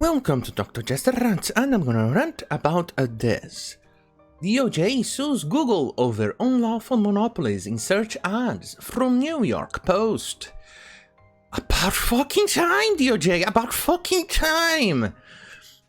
Welcome to Dr. Jester Rants, and I'm gonna rant about this. DOJ sues Google over unlawful monopolies in search ads, from New York Post. About fucking time, DOJ, about fucking time!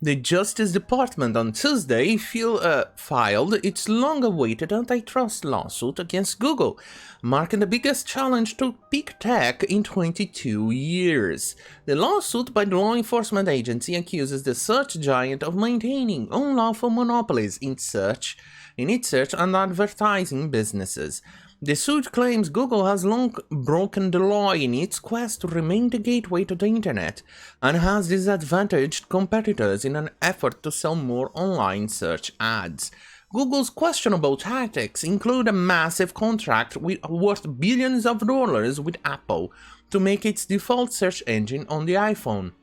The Justice Department on Tuesday filed its long-awaited antitrust lawsuit against Google, marking the biggest challenge to big tech in 22 years. The lawsuit by the law enforcement agency accuses the search giant of maintaining unlawful monopolies in its search and advertising businesses. The suit claims Google has long broken the law in its quest to remain the gateway to the internet and has disadvantaged competitors in an effort to sell more online search ads. Google's questionable tactics include a massive contract worth billions of dollars with Apple to make its default search engine on the iPhone,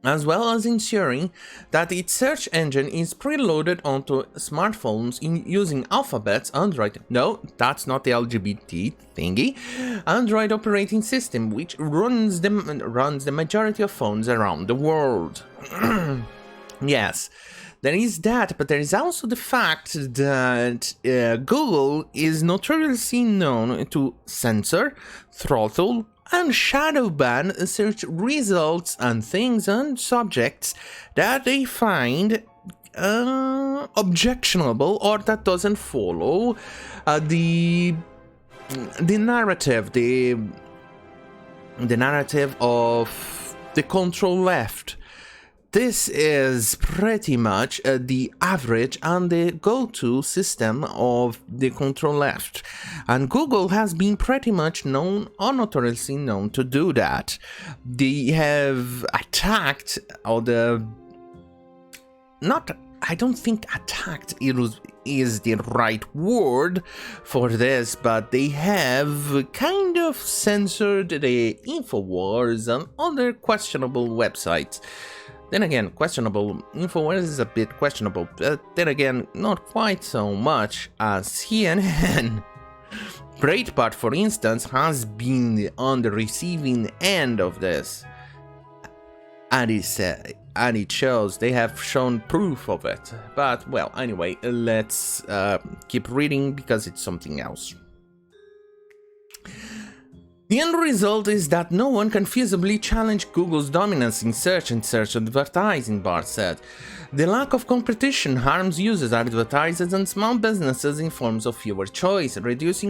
as well as ensuring that its search engine is preloaded onto smartphones using Alphabet's Android. No, that's not the LGBT thingy. Android operating system, which runs the majority of phones around the world. Yes, there is that, but there is also the fact that Google is notoriously known to censor, throttle, and shadow ban search results and things and subjects that they find objectionable or that doesn't follow the narrative of the control left. This is pretty much the average and the go-to system of the control left, and Google has been pretty much known or notoriously known to do that. They have attacked, I don't think attacked is the right word for this, but they have kind of censored the InfoWars and other questionable websites. Then again, questionable InfoWars is a bit questionable, but then again, not quite so much as CNN. Breitbart, for instance, has been on the receiving end of this, and it shows. They have shown proof of it. But well, anyway, let's keep reading because it's something else. The end result is that no one can feasibly challenge Google's dominance in search and search advertising, Bart said. The lack of competition harms users, advertisers, and small businesses in forms of fewer choice, reduced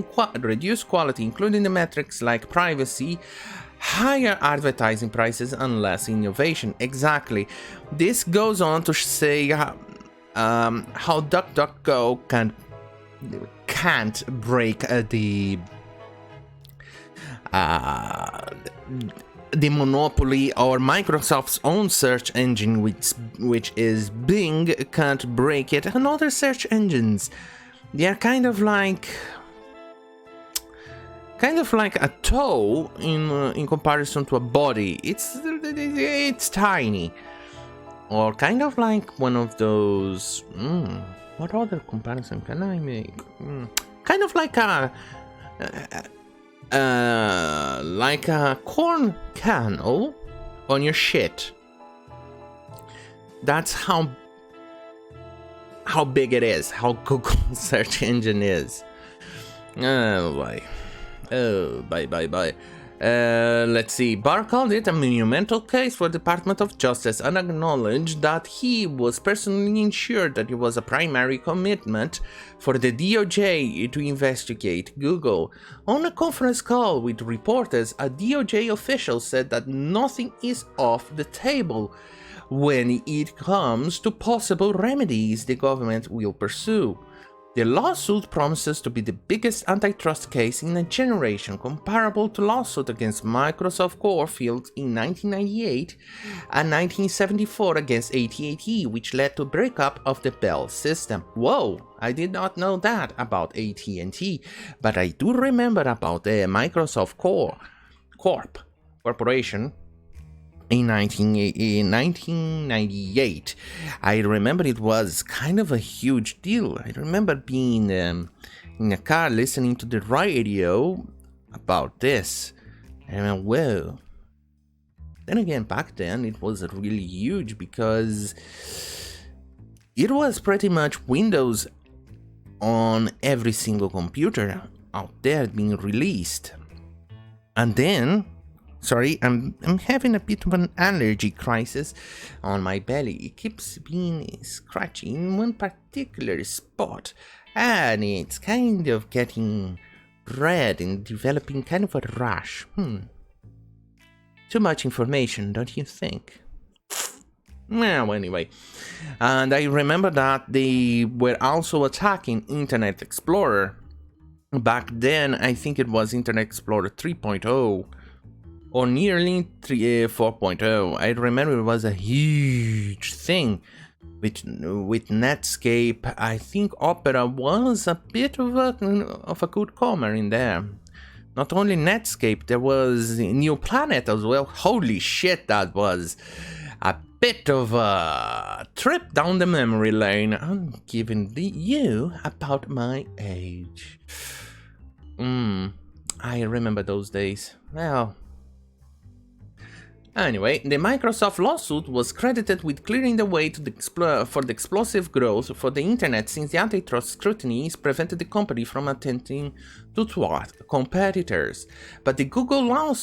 quality, including the metrics like privacy, higher advertising prices, and less innovation. Exactly. This goes on to say how DuckDuckGo can't break the monopoly, or Microsoft's own search engine, which is Bing, can't break it, and other search engines. They are kind of like a toe in comparison to a body. It's tiny, or kind of like one of those. What other comparison can I make? Kind of like a corn kernel on your shit. That's how big it is, how Google's search engine is. Oh boy. Bye. Let's see. Barr called it a monumental case for the Department of Justice and acknowledged that he was personally ensured that it was a primary commitment for the DOJ to investigate Google. On a conference call with reporters, a DOJ official said that nothing is off the table when it comes to possible remedies the government will pursue. The lawsuit promises to be the biggest antitrust case in a generation, comparable to lawsuit against Microsoft Core filed in 1998 and 1974 against AT&T, which led to breakup of the Bell system. Whoa, I did not know that about AT&T, but I do remember about the Microsoft Corporation. In 1998, I remember it was kind of a huge deal. I remember being in a car listening to the radio about this, and whoa, Then again, back then it was really huge because it was pretty much Windows on every single computer out there being released. And then, sorry, I'm having a bit of an allergy crisis on my belly. It keeps being scratchy in one particular spot, and it's kind of getting red and developing kind of a rash. Too much information, don't you think? Well, anyway, and I remember that they were also attacking Internet Explorer. Back then, I think it was Internet Explorer 3.0 or nearly 4.0. I remember it was a huge thing with Netscape. I think Opera was a bit of a good comer in there. Not only Netscape, there was New Planet as well. Holy shit, that was a bit of a trip down the memory lane. I'm giving you about my age. I remember those days. Well, anyway, the Microsoft lawsuit was credited with clearing the way to for the explosive growth for the internet, since the antitrust scrutiny prevented the company from attempting to thwart competitors. But the Google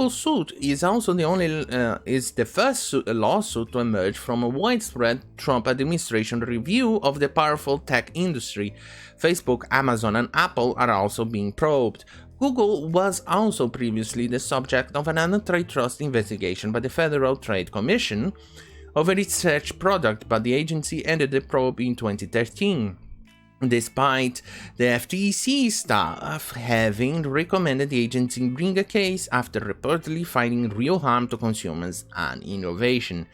suit is also the first lawsuit to emerge from a widespread Trump administration review of the powerful tech industry. Facebook, Amazon, and Apple are also being probed. Google was also previously the subject of an antitrust investigation by the Federal Trade Commission over its search product, but the agency ended the probe in 2013, despite the FTC staff having recommended the agency bring a case after reportedly finding real harm to consumers and innovation.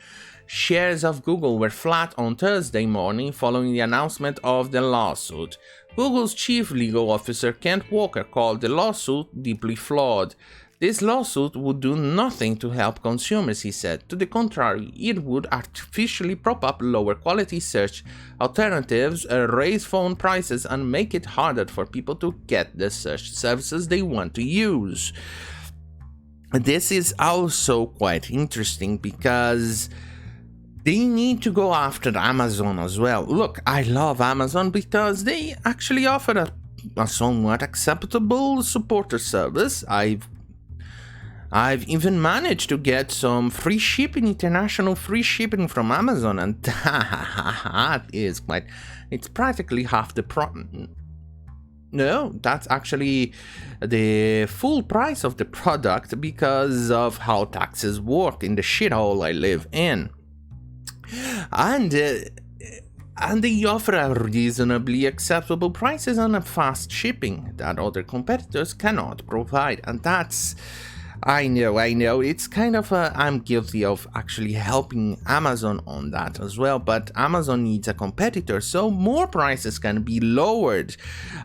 Shares of Google were flat on Thursday morning following the announcement of the lawsuit. Google's chief legal officer Kent Walker called the lawsuit deeply flawed. This lawsuit would do nothing to help consumers, he said. To the contrary, it would artificially prop up lower quality search alternatives, raise phone prices, and make it harder for people to get the search services they want to use. This is also quite interesting because they need to go after Amazon as well. Look, I love Amazon because they actually offer a somewhat acceptable supporter service. I've even managed to get some free shipping, international free shipping from Amazon, and that is it's practically half the No, that's actually the full price of the product because of how taxes work in the shithole I live in. And they offer a reasonably acceptable prices and a fast shipping that other competitors cannot provide. And that's, I know, it's kind of I'm guilty of actually helping Amazon on that as well, but Amazon needs a competitor, so more prices can be lowered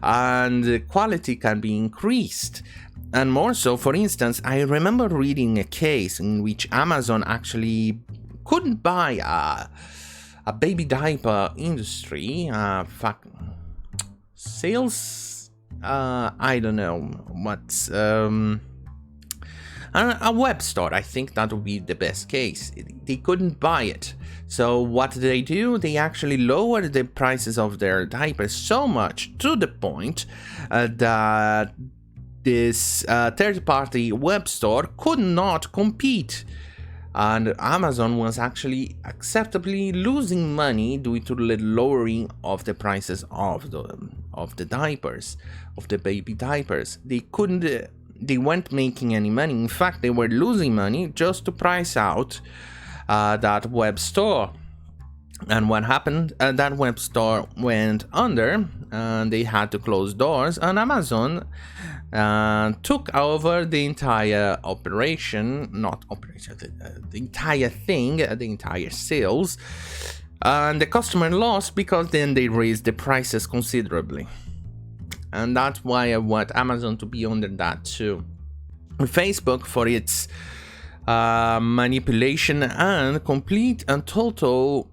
and the quality can be increased. And more so, for instance, I remember reading a case in which Amazon actually couldn't buy a baby diaper industry sales, I don't know what's a web store. I think that would be the best case. They couldn't buy it, so what did they do? They actually lowered the prices of their diapers so much to the point that this third-party web store could not compete. And Amazon was actually acceptably losing money due to the lowering of the prices of the diapers, of the baby diapers. They weren't making any money. In fact, they were losing money just to price out that web store. And what happened? That web store went under, and they had to close doors. And Amazon took over the entire operation, the entire thing, the entire sales, and the customer lost because then they raised the prices considerably. And that's why I want Amazon to be under that too. Facebook, for its manipulation and complete and total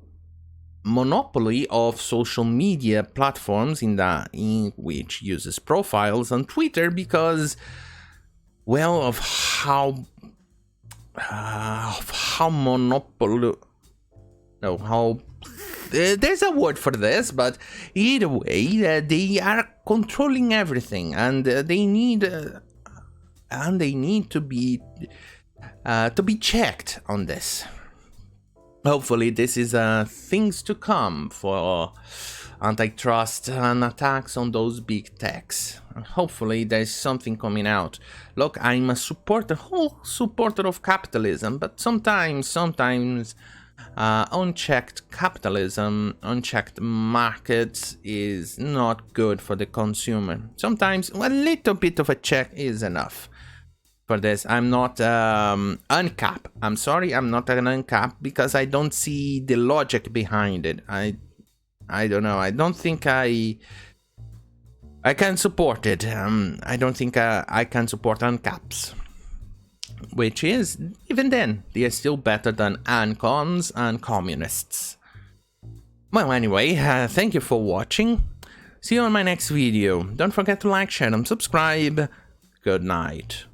monopoly of social media platforms in which uses profiles on Twitter because, well, of how how monopoly. No, how. There's a word for this, but either way, they are controlling everything, and they need to be checked on this. Hopefully, this is things to come for antitrust and attacks on those big techs. Hopefully, there's something coming out. Look, I'm a whole supporter of capitalism, but sometimes unchecked capitalism, unchecked markets is not good for the consumer. Sometimes a little bit of a check is enough. For this, I'm not uncap. I'm sorry, I'm not an uncap because I don't see the logic behind it. I don't know. I don't think I can support it. I don't think I can support uncaps. Which is, even then, they are still better than uncons and communists. Well, anyway, thank you for watching. See you on my next video. Don't forget to like, share, and subscribe. Good night.